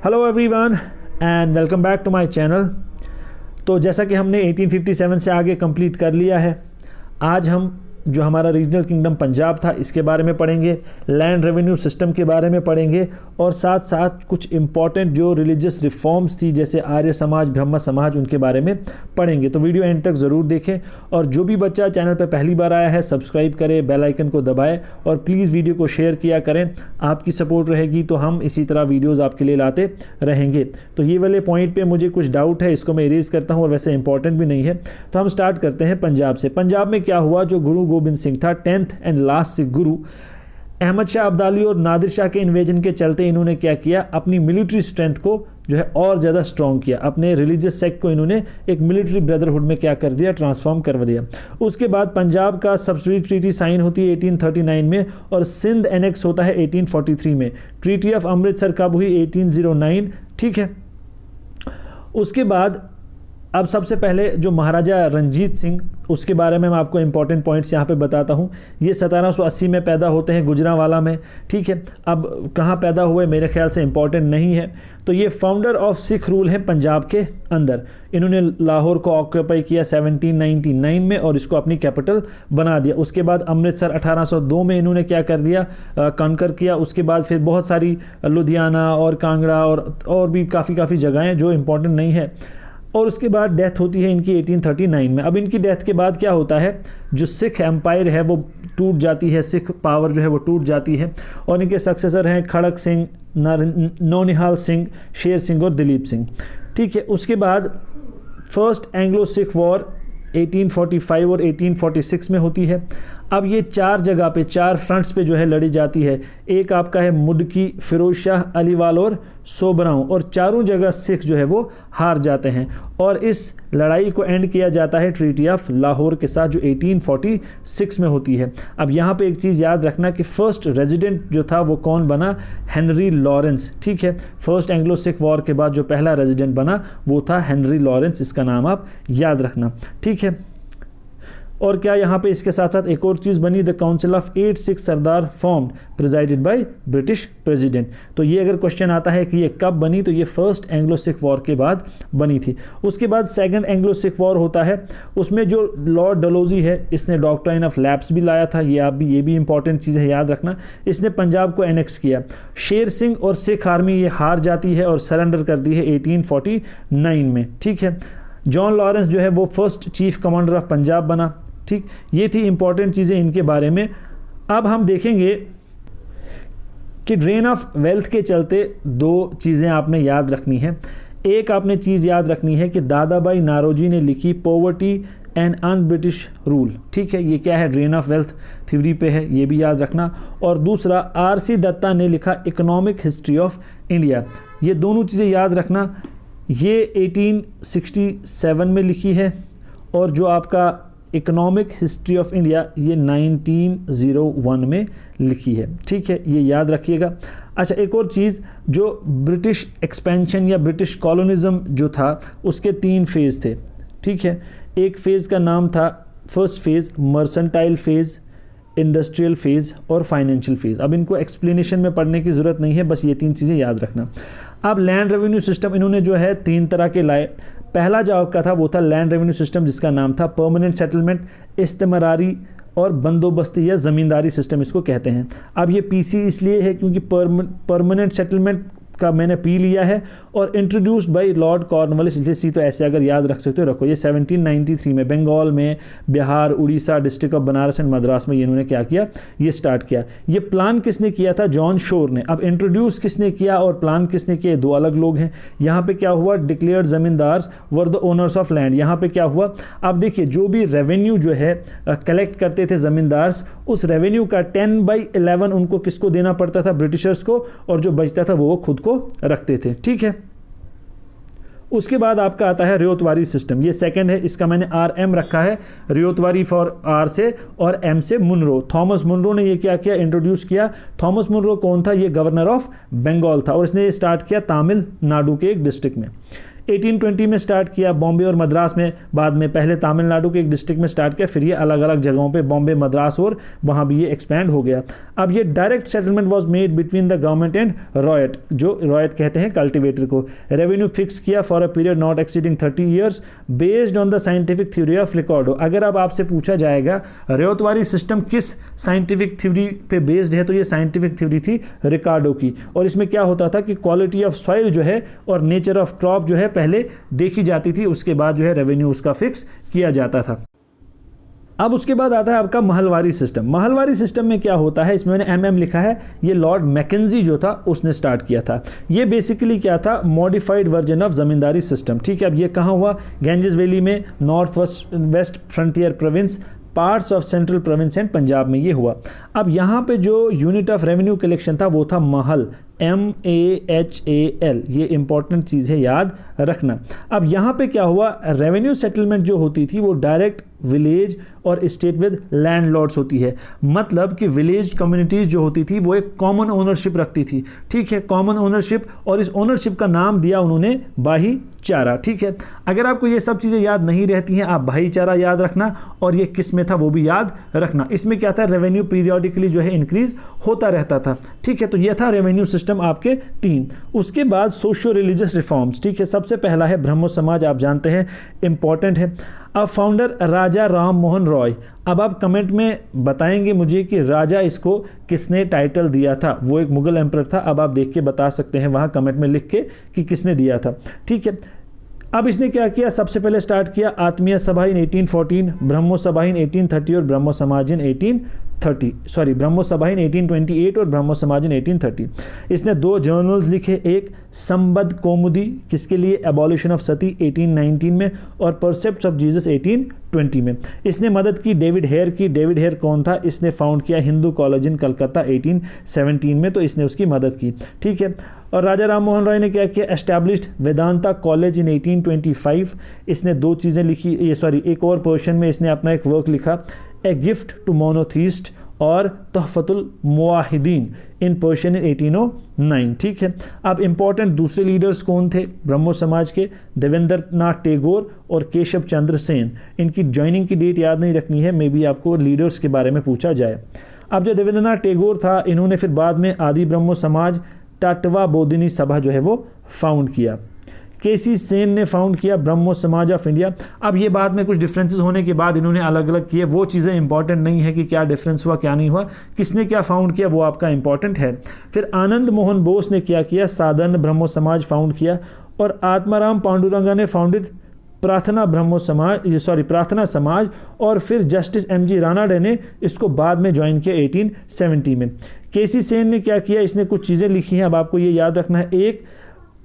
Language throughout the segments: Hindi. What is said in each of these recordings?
Hello everyone and welcome back to my channel. तो जैसा कि हमने 1857 से आगे कंप्लीट कर लिया है, आज हम जो हमारा रीजनल किंगडम पंजाब था इसके बारे में पढ़ेंगे, लैंड रेवेन्यू सिस्टम के बारे में पढ़ेंगे और साथ साथ कुछ इंपॉर्टेंट जो रिलीजियस रिफॉर्म्स थी जैसे आर्य समाज, ब्रह्म समाज, उनके बारे में पढ़ेंगे। तो वीडियो एंड तक ज़रूर देखें और जो भी बच्चा चैनल पर पहली बार आया है सब्सक्राइब करे, बेल आइकन को दबाए और प्लीज़ वीडियो को शेयर किया करें। आपकी सपोर्ट रहेगी तो हम इसी तरह वीडियोज़ आपके लिए लाते रहेंगे। तो ये वाले पॉइंट पर मुझे कुछ डाउट है, इसको मैं इरेज करता हूँ और वैसे इंपॉर्टेंट भी नहीं है। तो हम स्टार्ट करते हैं पंजाब से। पंजाब में क्या हुआ, जो गुरु गोबिंद सिंह था 10th एंड लास्ट सिख गुरु, अहमद शाह अब्दाली और नादिर शाह के इन्वेजन के चलते इन्होंने क्या किया, अपनी मिलिट्री स्ट्रेंथ को जो है और ज़्यादा स्ट्रॉन्ग किया। अपने रिलीजियस सेक्ट को इन्होंने एक मिलिट्री ब्रदरहुड में क्या कर दिया, ट्रांसफॉर्म कर दिया। उसके बाद पंजाब का सब्सिडी ट्रीटी साइन होती है 1839 में और सिंध एनेक्स होता है 1843 में। ट्रीटी ऑफ अमृतसर कब हुई, 1809। ठीक है, उसके बाद अब सबसे पहले जो महाराजा रंजीत सिंह, उसके बारे में मैं आपको इंपॉर्टेंट पॉइंट्स यहाँ पे बताता हूँ। ये 1780 में पैदा होते हैं गुजरांवाला में। ठीक है, अब कहाँ पैदा हुए मेरे ख्याल से इंपॉर्टेंट नहीं है। तो ये फाउंडर ऑफ सिख रूल है पंजाब के अंदर। इन्होंने लाहौर को ऑक्यूपाई किया 1799 में और इसको अपनी कैपिटल बना दिया। उसके बाद अमृतसर 1802 में इन्होंने क्या कर दिया, कॉन्कर किया। उसके बाद फिर बहुत सारी लुधियाना और कांगड़ा और भी काफ़ी जगहें जो इंपॉर्टेंट नहीं है। और उसके बाद डेथ होती है इनकी 1839 में। अब इनकी डेथ के बाद क्या होता है, जो सिख एम्पायर है वो टूट जाती है, सिख पावर जो है वो टूट जाती है और इनके सक्सेसर हैं खड़क सिंह, नौनिहाल सिंह, शेर सिंह और दिलीप सिंह। ठीक है, उसके बाद फर्स्ट एंग्लो सिख वॉर 1845 और 1846 में होती है। अब ये चार जगह पे, चार फ्रंट्स पे जो है लड़ी जाती है। एक आपका है मुडकी, फिरोज शाह, अलीवाल और सोबराओं, और चारों जगह सिख जो है वो हार जाते हैं और इस लड़ाई को एंड किया जाता है ट्रीटी ऑफ लाहौर के साथ जो 1846 में होती है। अब यहाँ पे एक चीज़ याद रखना कि फर्स्ट रेजिडेंट जो था वो कौन बना, हेनरी लॉरेंस। ठीक है, फर्स्ट एंग्लो सिख वॉर के बाद जो पहला रेजिडेंट बना वो था हेनरी लॉरेंस, इसका नाम आप याद रखना। ठीक है, और क्या यहाँ पे इसके साथ साथ एक और चीज़ बनी, the council of 8 Sikh Sardar formed presided by British president. तो ये अगर क्वेश्चन आता है कि ये कब बनी, तो ये फर्स्ट एंग्लो सिख वॉर के बाद बनी थी। उसके बाद सेकंड एंग्लो सिख वॉर होता है, उसमें जो लॉर्ड डलहौजी है इसने डॉक्ट्राइन ऑफ लैप्स भी लाया था। ये भी इंपॉर्टेंट चीज़ है, याद रखना। इसने पंजाब को एनेक्स किया। शेर सिंह और सिख आर्मी ये हार जाती है और सरेंडर कर दी है 1849 में। ठीक है, जॉन लॉरेंस जो है वो first chief commander of Punjab बना। ठीक, ये थी इंपॉर्टेंट चीज़ें इनके बारे में। अब हम देखेंगे कि ड्रेन ऑफ वेल्थ के चलते दो चीज़ें आपने याद रखनी है। एक आपने चीज़ याद रखनी है कि दादा भाई नारोजी ने लिखी poverty and un British rule. ठीक है, ये क्या है, ड्रेन ऑफ वेल्थ थ्योरी पे है, ये भी याद रखना। और दूसरा आर.सी. दत्ता ने लिखा इकोनॉमिक हिस्ट्री ऑफ इंडिया। ये दोनों चीज़ें याद रखना। ये 1867 में लिखी है और जो आपका इकोनॉमिक हिस्ट्री ऑफ इंडिया ये 1901 में लिखी है। ठीक है, ये याद रखिएगा। अच्छा, एक और चीज़, जो ब्रिटिश एक्सपेंशन या ब्रिटिश कॉलोनिज़म जो था उसके 3 फेज़ थे। ठीक है, एक फ़ेज़ का नाम था, first phase mercantile phase, industrial phase और फाइनेंशियल फेज़। अब इनको एक्सप्लेनेशन में पढ़ने की ज़रूरत नहीं है, बस ये 3 चीज़ें याद रखना। अब लैंड रेवेन्यू सिस्टम इन्होंने जो है 3 तरह के लाए। पहला जो आपका था वो था लैंड रेवेन्यू सिस्टम जिसका नाम था परमानेंट सेटलमेंट, इस्तेमरारी और बंदोबस्ती या ज़मींदारी सिस्टम इसको कहते हैं। अब ये पीसी इसलिए है क्योंकि परमानेंट सेटलमेंट का मैंने पी लिया है और इंट्रोड्यूस्ड बाय लॉर्ड कॉर्नवालिस, इसलिए सी तो ऐसे अगर याद रख सकते हो रखो। ये 1793 में बंगाल में, Bihar, Orissa, district of Banaras and Madras में इन्होंने क्या किया, ये स्टार्ट किया। ये प्लान किसने किया था, जॉन शोर ने। अब इंट्रोड्यूस किसने किया और प्लान किसने किया, 2 अलग लोग हैं। यहाँ पे क्या हुआ, declared zamindars were the owners of land. यहाँ पे क्या हुआ, अब देखिए जो भी रेवेन्यू जो है कलेक्ट करते थे जमींदार्स, उस रेवेन्यू का 10/11 उनको किसको देना पड़ता था, ब्रिटिशर्स को, और जो बचता था वो खुद को रखते थे। ठीक है, उसके बाद आपका आता है रियोतवारी सिस्टम। ये सेकंड है, इसका मैंने RM रखा है, रियोतवारी फॉर R से और M से मुनरो। थॉमस मुनरो ने ये क्या किया, इंट्रोड्यूस किया। थॉमस मुनरो कौन था, ये गवर्नर ऑफ बंगाल था और इसने स्टार्ट किया तमिलनाडु के एक डिस्ट्रिक्ट में। 1820 में स्टार्ट किया बॉम्बे और मद्रास में, बाद में पहले तमिलनाडु के एक डिस्ट्रिक्ट में स्टार्ट किया, फिर ये अलग अलग जगहों पे बॉम्बे, मद्रास और वहाँ भी ये एक्सपैंड हो गया। अब ये direct settlement was made between the government and riot, जो रॉयत कहते हैं कल्टिवेटर को। रेवेन्यू फिक्स किया for a period not exceeding 30 years based on the scientific theory of Ricardo. अगर अब आपसे पूछा जाएगा रयोतवारी सिस्टम किस साइंटिफिक थ्योरी पे बेस्ड है, तो ये साइंटिफिक थ्योरी थी रिकार्डो की। और इसमें क्या होता था कि क्वालिटी ऑफ सॉइल जो है और नेचर ऑफ क्रॉप जो है पहले देखी जाती थी, उसके बाद जो है रेवेन्यू उसका फिक्स किया जाता था। अब उसके बाद आता है आपका महलवारी सिस्टम। महलवारी सिस्टम में क्या होता है, इसमें मैंने एमएम लिखा है, ये लॉर्ड मैकेंजी जो था उसने स्टार्ट किया था। ये बेसिकली क्या था, modified version of zamindari system. ठीक है, अब ये कहाँ हुआ, गैंजेस वैली में, north west frontier province, parts of central province and Punjab में ये हुआ। अब यहाँ पे जो यूनिट ऑफ रेवेन्यू कलेक्शन था वो था महल, MAHAL। ये इंपॉर्टेंट चीज़ है, याद रखना। अब यहाँ पे क्या हुआ, रेवेन्यू सेटलमेंट जो होती थी वो डायरेक्ट विलेज और स्टेट विद लैंडलॉर्ड्स होती है। मतलब कि विलेज कम्युनिटीज़ जो होती थी वो एक कॉमन ओनरशिप रखती थी। ठीक है, कॉमन ओनरशिप, और इस ओनरशिप का नाम दिया उन्होंने भाईचारा। ठीक है, अगर आपको ये सब चीज़ें याद नहीं रहती हैं, आप भाईचारा याद रखना और ये किस में था वो भी याद रखना। इसमें क्या था, रेवेन्यू पीरियोडिकली जो है इंक्रीज होता रहता था। ठीक है, तो ये था रेवेन्यू सिस्टम आपके 3। उसके बाद सोशियो रिलीजियस रिफॉर्म्स। ठीक है, सबसे पहला है ब्रह्मो समाज, आप जानते हैं इंपॉर्टेंट है। अब फाउंडर राजा राम मोहन रॉय। अब आप कमेंट में बताएंगे मुझे कि राजा इसको किसने टाइटल दिया था, वो एक मुगल एम्परर था। अब आप देख के बता सकते हैं वहाँ कमेंट में लिख के कि किसने दिया था। ठीक है, अब इसने क्या किया, सबसे पहले स्टार्ट किया आत्मीय सभा इन 1814, ब्रह्मो सभा इन 1830 और ब्रह्मो समाज इन 1830, ब्रह्मो सभा इन 1828 और ब्रह्मो समाज इन 1830। इसने 2 जर्नल्स लिखे, एक संबद्ध कौमुदी किसके लिए, एबॉलिशन ऑफ सती 1819 में, और परसेप्ट्स ऑफ जीसस 1820 में। इसने मदद की डेविड हेयर की। डेविड हेयर कौन था, इसने फाउंड किया हिंदू कॉलेज इन कलकत्ता 1817 में, तो इसने उसकी मदद की। ठीक है, और राजा राम मोहन रॉय ने क्या किया, एस्टैब्लिश्ड वेदांता कॉलेज इन 1825। इसने 2 चीज़ें लिखी, एक और पोर्शन में इसने अपना एक वर्क लिखा, ए गिफ्ट टू मोनोथीस्ट और तोहफतुल मुआहिदीन इन पर्शियन इन 1809। ठीक है, अब इंपॉर्टेंट दूसरे लीडर्स कौन थे ब्रह्मो समाज के, देवेंद्र नाथ टैगोर और केशव चंद्र सेन। इनकी ज्वाइनिंग की डेट याद नहीं रखनी है, मे बी आपको लीडर्स के बारे में पूछा जाए। अब जो देवेंद्र नाथ टैगोर था, इन्होंने फिर बाद में आदि ब्रह्मो समाज टाटवा बोधिनी सभा जो है वो फाउंड किया। केसी सेन ने फाउंड किया ब्रह्मो समाज ऑफ इंडिया। अब ये बाद में कुछ डिफरेंसेस होने के बाद इन्होंने अलग अलग किए, वो चीज़ें इंपॉर्टेंट नहीं है कि क्या डिफरेंस हुआ क्या नहीं हुआ, किसने क्या फाउंड किया वो आपका इंपॉर्टेंट है। फिर आनंद मोहन बोस ने क्या किया, साधन ब्रह्मो समाज फाउंड किया, और आत्माराम पांडुरंगा ने फाउंडेड प्रार्थना समाज, और फिर जस्टिस MG रानाडे ने इसको बाद में ज्वाइन किया 1870 में। केसी सेन ने क्या किया, इसने कुछ चीज़ें लिखी हैं, अब आपको ये याद रखना है। एक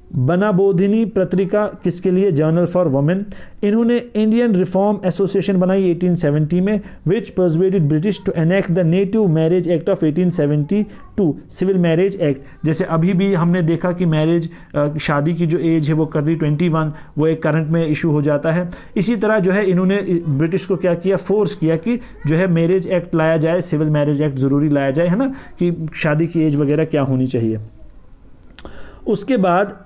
बनाबोधिनी पत्रिका किसके लिए, जर्नल फॉर वुमेन। इन्होंने इंडियन रिफॉर्म एसोसिएशन बनाई 1870 में, which persuaded British to enact the Native Marriage Act of 1872, Civil Marriage Act. जैसे अभी भी हमने देखा कि मैरिज शादी की जो एज है वो कर दी 21, वो एक करंट में इशू हो जाता है। इसी तरह जो है इन्होंने ब्रिटिश को क्या किया, फोर्स किया कि जो है मैरिज एक्ट लाया जाए, सिविल मैरिज एक्ट ज़रूरी लाया जाए, है ना, कि शादी की एज वगैरह क्या होनी चाहिए। उसके बाद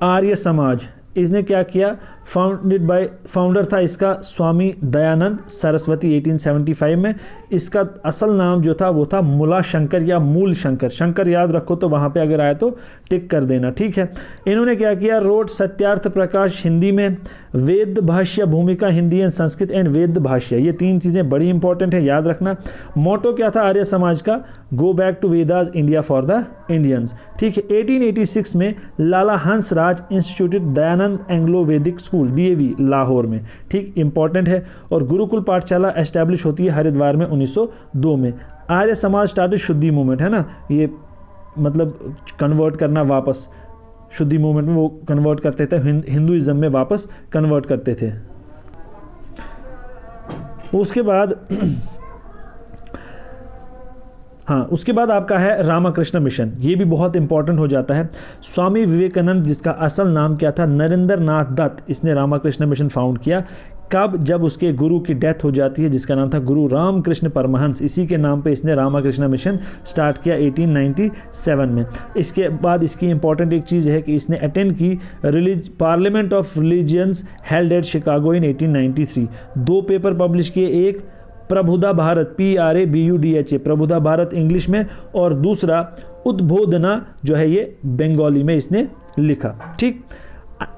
आर्य समाज, इसने क्या किया, फाउंडर था इसका स्वामी दयानंद सरस्वती 1875 में। इसका असल नाम जो था वो था मुला शंकर या मूल शंकर। शंकर याद रखो तो वहाँ पे अगर आए तो टिक कर देना। ठीक है, इन्होंने क्या किया, रोड सत्यार्थ प्रकाश हिंदी में, वेद भाष्य भूमिका हिंदी एंड संस्कृत एंड वेद भाष्य, ये 3 चीज़ें बड़ी इंपॉर्टेंट है, याद रखना। मोटो क्या था आर्य समाज का, go back to Vedas, India for the Indians. ठीक है, 1886 में Lala Hans Raj instituted Dayanand Anglo Vedic school DAV Lahore में। ठीक, इंपॉर्टेंट है। और गुरुकुल पाठशाला एस्टैब्लिश होती है हरिद्वार में 1902 में। आर्य समाज स्टार्टेड शुद्धि मूवमेंट, है ना, ये मतलब कन्वर्ट करना वापस, शुद्धि मूवमेंट में वो कन्वर्ट करते थे, हिंदुइज्म में वापस कन्वर्ट करते थे। उसके बाद हाँ, उसके बाद आपका है रामकृष्ण मिशन। ये भी बहुत इंपॉर्टेंट हो जाता है। स्वामी विवेकानंद, जिसका असल नाम क्या था, नरेंद्र नाथ दत्त, इसने रामकृष्ण मिशन फाउंड किया। कब? जब उसके गुरु की डेथ हो जाती है, जिसका नाम था गुरु रामकृष्ण परमहंस। इसी के नाम पे इसने रामकृष्ण मिशन स्टार्ट किया 1897 में। इसके बाद इसकी इंपॉर्टेंट एक चीज़ है कि इसने अटेंड की parliament of religions held at Chicago in 1893। 2 paper publish किए, एक प्रबुद्धा भारत PRABUDHA प्रबुद्धा भारत इंग्लिश में, और दूसरा उद्बोधना जो है ये बंगाली में इसने लिखा। ठीक,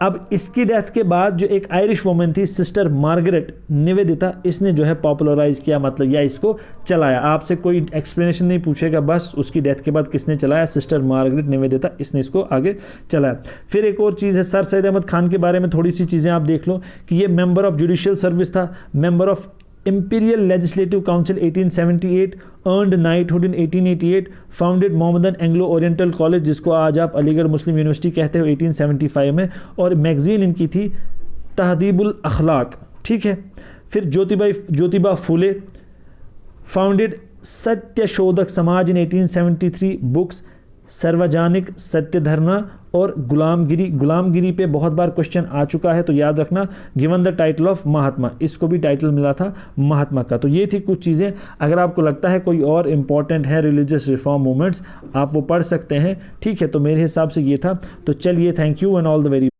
अब इसकी डेथ के बाद जो एक आयरिश वुमन थी सिस्टर मार्गरेट निवेदिता, इसने जो है पॉपुलराइज किया, मतलब या इसको चलाया। आपसे कोई एक्सप्लेनेशन नहीं पूछेगा, बस उसकी डेथ के बाद किसने चलाया, सिस्टर मार्गरेट निवेदिता, इसने इसको आगे चलाया। फिर एक और चीज़ है, सर सैयद अहमद खान के बारे में थोड़ी सी चीज़ें आप देख लो कि ये मेंबर ऑफ जुडिशियल सर्विस था, member of Imperial Legislative Council 1878, earned knighthood in 1888, founded Mohammedan Anglo oriental college, जिसको आज आप अलीगढ़ मुस्लिम यूनिवर्सिटी कहते हो, 1875 में, और मैगजीन इनकी थी तहदीबुल अखलाक। ठीक है, फिर ज्योतिबा फूले, फाउंडेड सत्यशोधक समाज इन 1873, बुक्स सार्वजनिक सत्य धरना और गुलामगिरी पे बहुत बार क्वेश्चन आ चुका है, तो याद रखना, गिवन द टाइटल ऑफ महात्मा, इसको भी टाइटल मिला था महात्मा का। तो ये थी कुछ चीज़ें। अगर आपको लगता है कोई और इम्पॉर्टेंट है रिलीजियस रिफॉर्म मूवमेंट्स, आप वो पढ़ सकते हैं। ठीक है, तो मेरे हिसाब से ये था। तो चलिए, thank you and all the very